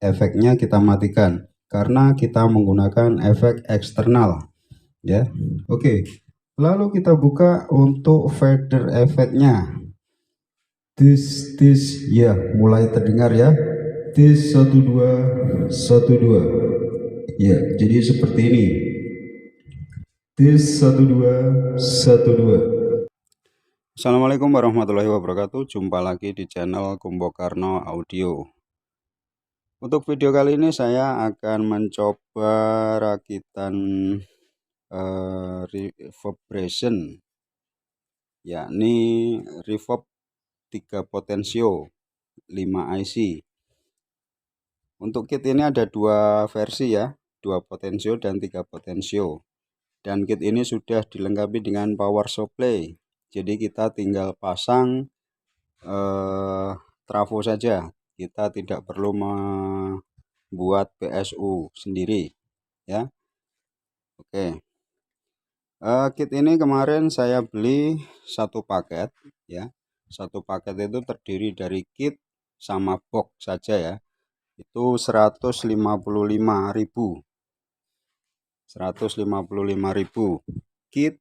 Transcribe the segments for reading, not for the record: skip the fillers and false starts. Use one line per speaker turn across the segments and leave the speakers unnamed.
efeknya kita matikan karena kita menggunakan efek eksternal ya. Oke, lalu kita buka untuk fader efeknya. This ya, mulai terdengar ya. This 1212 ya, jadi seperti ini. This 1212. Assalamualaikum warahmatullahi wabarakatuh. Jumpa lagi di channel Kumbokarno Audio. Untuk video kali ini saya akan mencoba rakitan reverberation, yakni reverb 3 potensio 5 IC. Untuk kit ini ada dua versi ya, 2 potensio dan 3 potensio. Dan kit ini sudah dilengkapi dengan power supply. Jadi kita tinggal pasang trafo saja. Kita tidak perlu membuat PSU sendiri ya. Oke. Kit ini kemarin saya beli satu paket ya. Satu paket itu terdiri dari kit sama box saja ya. Itu 155.000. 155.000 kit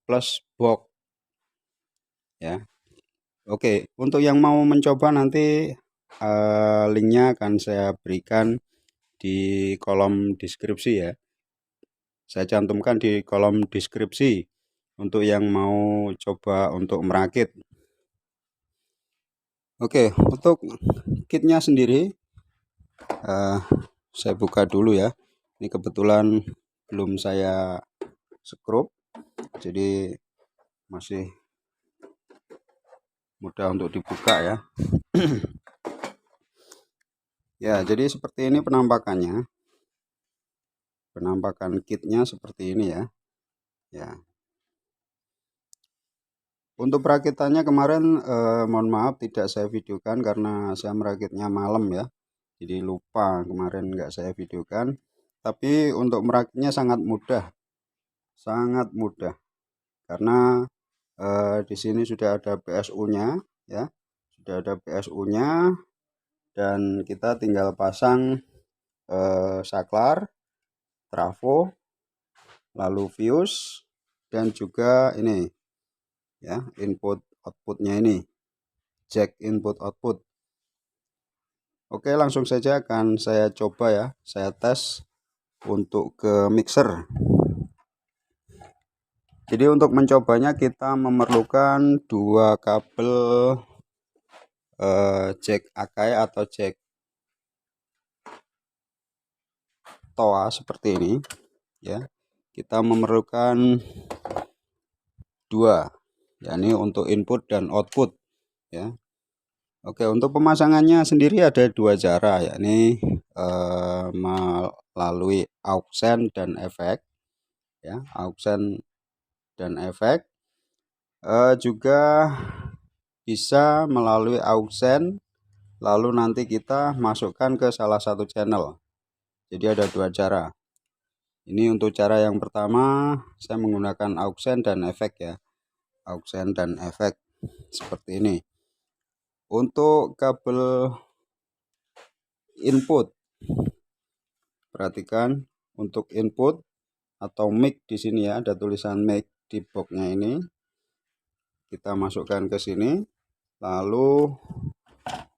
plus box ya. Oke, untuk yang mau mencoba nanti linknya akan saya berikan di kolom deskripsi ya. Saya cantumkan di kolom deskripsi untuk yang mau coba untuk merakit. Oke, untuk kitnya sendiri saya buka dulu ya. Ini kebetulan belum saya skrup, jadi masih mudah untuk dibuka ya. Ya, jadi seperti ini penampakannya. Penampakan kitnya seperti ini ya. Ya. Untuk perakitannya kemarin mohon maaf tidak saya videokan karena saya merakitnya malam ya. Jadi lupa kemarin nggak saya videokan. Tapi untuk merakitnya sangat mudah. Sangat mudah. Karena di sini sudah ada PSU-nya ya. Sudah ada PSU-nya dan kita tinggal pasang saklar, trafo, lalu fuse dan juga ini ya, input outputnya ini, jack input output. Oke, langsung saja akan saya coba ya, saya tes untuk ke mixer. Jadi untuk mencobanya kita memerlukan dua kabel jack Akai atau jack TOA seperti ini ya. Kita memerlukan dua, yakni untuk input dan output ya. Oke, untuk pemasangannya sendiri ada dua cara, yakni melalui auxen dan efek ya, auxen dan efek. Juga bisa melalui auxen lalu nanti kita masukkan ke salah satu channel. Jadi ada dua cara. Ini untuk cara yang pertama saya menggunakan auxen dan efek ya, auxen dan efek seperti ini. Untuk kabel input, perhatikan untuk input atau mic di sini ya, ada tulisan mic di boxnya ini. Kita masukkan ke sini, lalu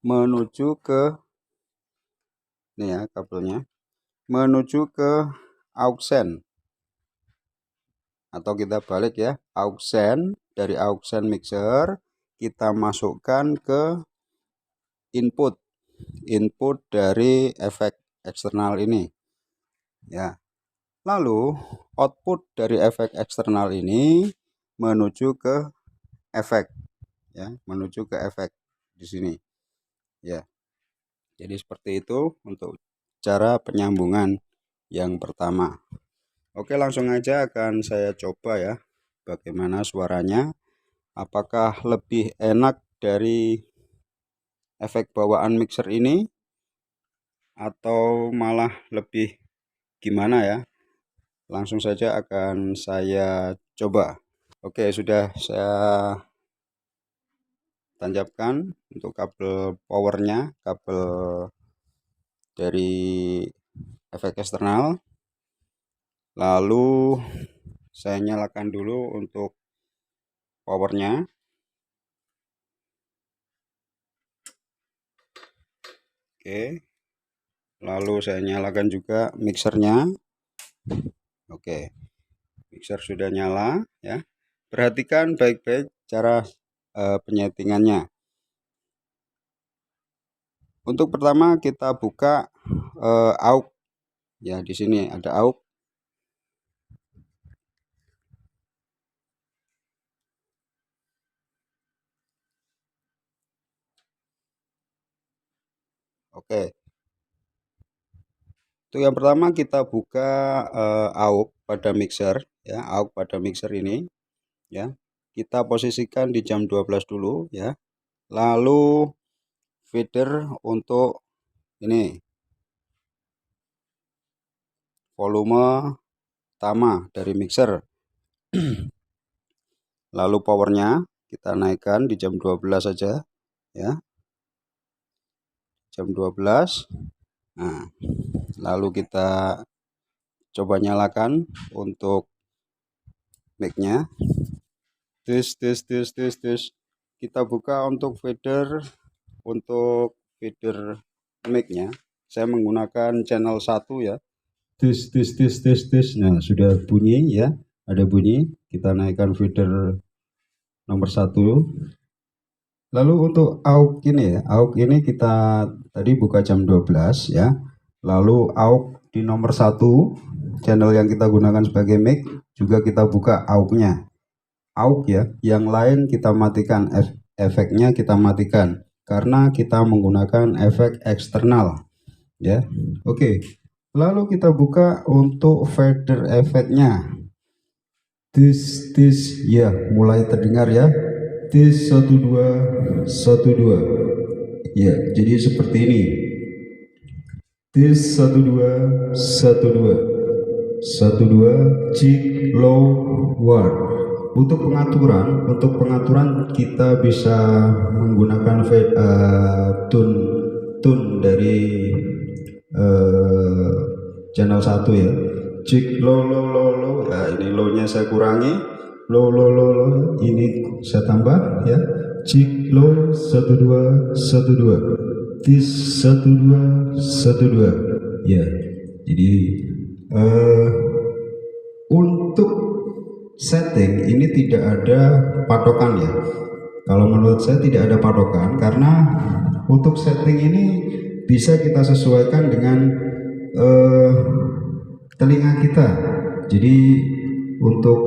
menuju ke ini ya kabelnya, menuju ke auxen atau kita balik ya, auxen, dari auxen mixer kita masukkan ke input dari efek eksternal ini ya. Lalu output dari efek eksternal ini menuju ke efek ya, menuju ke efek di sini ya. Jadi seperti itu untuk cara penyambungan yang pertama. Oke, langsung aja akan saya coba ya bagaimana suaranya, apakah lebih enak dari efek bawaan mixer ini atau malah lebih gimana ya. Langsung saja akan saya coba. Oke, sudah saya tancapkan untuk kabel powernya, kabel dari efek eksternal. Lalu saya nyalakan dulu untuk powernya. Oke. Lalu saya nyalakan juga mixernya. Oke. Mixer sudah nyala ya. Perhatikan baik-baik cara penyetingannya. Untuk pertama kita buka AUX ya, di sini ada AUX. Oke. Untuk yang pertama kita buka AUX pada mixer ya, AUX pada mixer ini ya. Kita posisikan di jam 12 dulu ya. Lalu feeder untuk ini volume utama dari mixer. Lalu powernya kita naikkan di jam 12 saja ya. Jam 12. Nah, lalu kita coba nyalakan untuk mic-nya. Tes. Kita buka untuk feeder mic-nya. Saya menggunakan channel 1 ya. Tes. Nah, sudah bunyi ya. Ada bunyi. Kita naikkan feeder nomor 1. Lalu untuk AUX ini ya, AUX ini kita tadi buka jam 12 ya. Lalu AUX di nomor 1 channel yang kita gunakan sebagai mic juga kita buka AUX-nya. AUX ya, yang lain kita matikan, efeknya kita matikan karena kita menggunakan efek eksternal ya. Oke. Lalu kita buka untuk fader efeknya. Tis ya, mulai terdengar ya. Tis 1 2 ya, jadi seperti ini. Tis 1 2 cik low word. Untuk pengaturan kita bisa menggunakan tune dari channel 1 ya. Cik low. Nah, ini low-nya saya kurangi. Low. Ini saya tambah ya. Cik low 1 2 tis 1 2 ya. Jadi untuk setting ini tidak ada patokan ya. Kalau menurut saya tidak ada patokan karena untuk setting ini bisa kita sesuaikan dengan telinga kita. Jadi untuk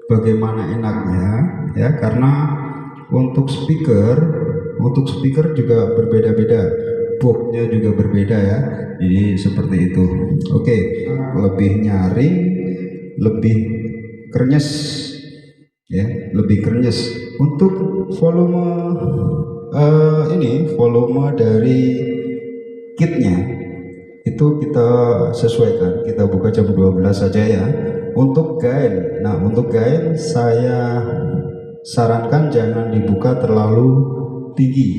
bagaimana enaknya ya, karena untuk speaker juga berbeda-beda, boxnya juga berbeda ya. Jadi seperti itu. Oke, lebih nyaring, lebih krenyes ya, lebih krenyes. Untuk volume volume dari kitnya itu kita sesuaikan, kita buka jam 12 saja ya. Untuk gain, nah untuk gain saya sarankan jangan dibuka terlalu tinggi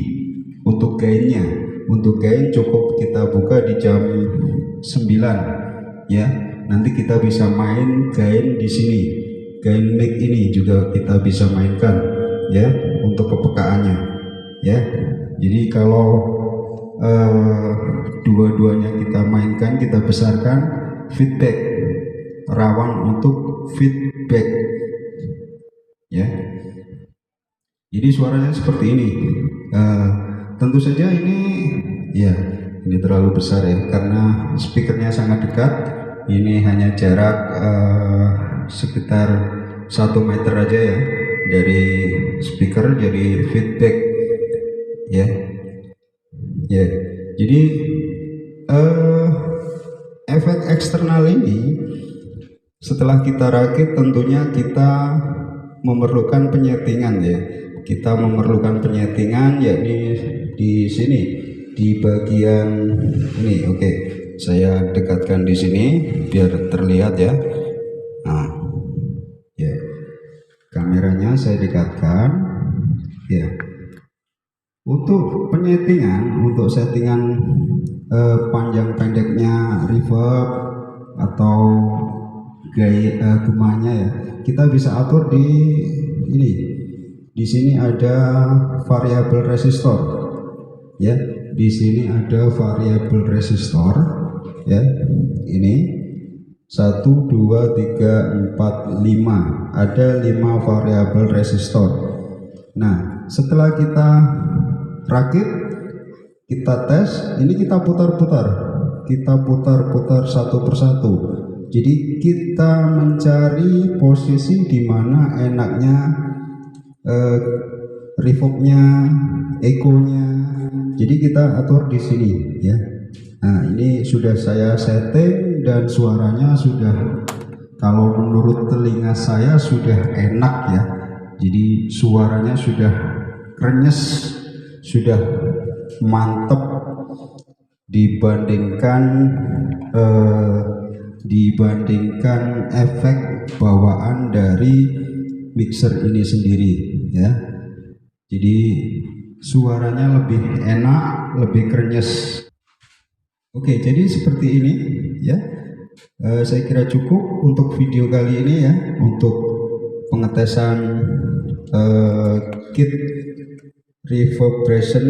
untuk gainnya. Untuk gain cukup kita buka di jam 9 ya. Nanti kita bisa main gain di sini, gain mic ini juga kita bisa mainkan ya untuk kepekaannya ya. Jadi kalau dua-duanya kita mainkan, kita besarkan, feedback, rawan untuk feedback ya. Jadi suaranya seperti ini. Tentu saja ini ya, ini terlalu besar ya karena speakernya sangat dekat. Ini hanya jarak sekitar 1 meter aja ya dari speaker, jadi feedback ya. Ya, jadi efek eksternal ini setelah kita rakit tentunya kita memerlukan penyetingan ya. Kita memerlukan penyetingan yakni di sini, di bagian ini. Oke, saya dekatkan di sini biar terlihat ya. Nah, ya, kameranya saya dekatkan ya. Untuk penyetingan, untuk settingan panjang pendeknya reverb atau gaya gemanya ya, kita bisa atur di ini. Di sini ada variabel resistor ya, di sini ada variabel resistor ya, ini 1 2 3 4 5, ada 5 variabel resistor. Nah, setelah kita rakit, kita tes, ini kita putar-putar satu persatu. Jadi kita mencari posisi di mana enaknya reverbnya, echonya. Jadi kita atur di sini ya. Nah, ini sudah saya setting dan suaranya sudah, kalau menurut telinga saya sudah enak ya. Jadi suaranya sudah krenyes, sudah mantap dibandingkan efek bawaan dari mixer ini sendiri ya. Jadi suaranya lebih enak, lebih krenyes. Oke, jadi seperti ini ya. Saya kira cukup untuk video kali ini ya, untuk pengetesan kit reverberation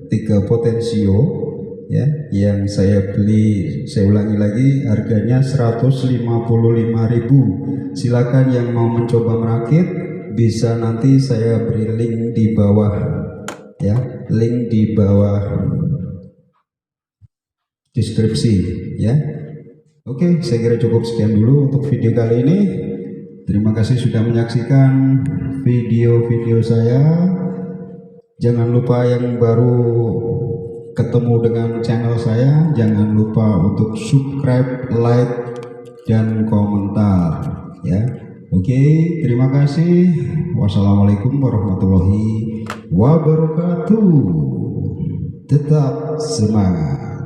3 potensio ya, yang saya beli, saya ulangi lagi, harganya 155.000. Silakan yang mau mencoba merakit, bisa nanti saya beri link di bawah ya, link di bawah deskripsi ya. Oke, saya kira cukup sekian dulu untuk video kali ini. Terima kasih sudah menyaksikan video-video saya. Jangan lupa yang baru ketemu dengan channel saya, jangan lupa untuk subscribe, like, dan komentar ya. Oke, terima kasih. Wassalamualaikum warahmatullahi wabarakatuh. Tetap semangat.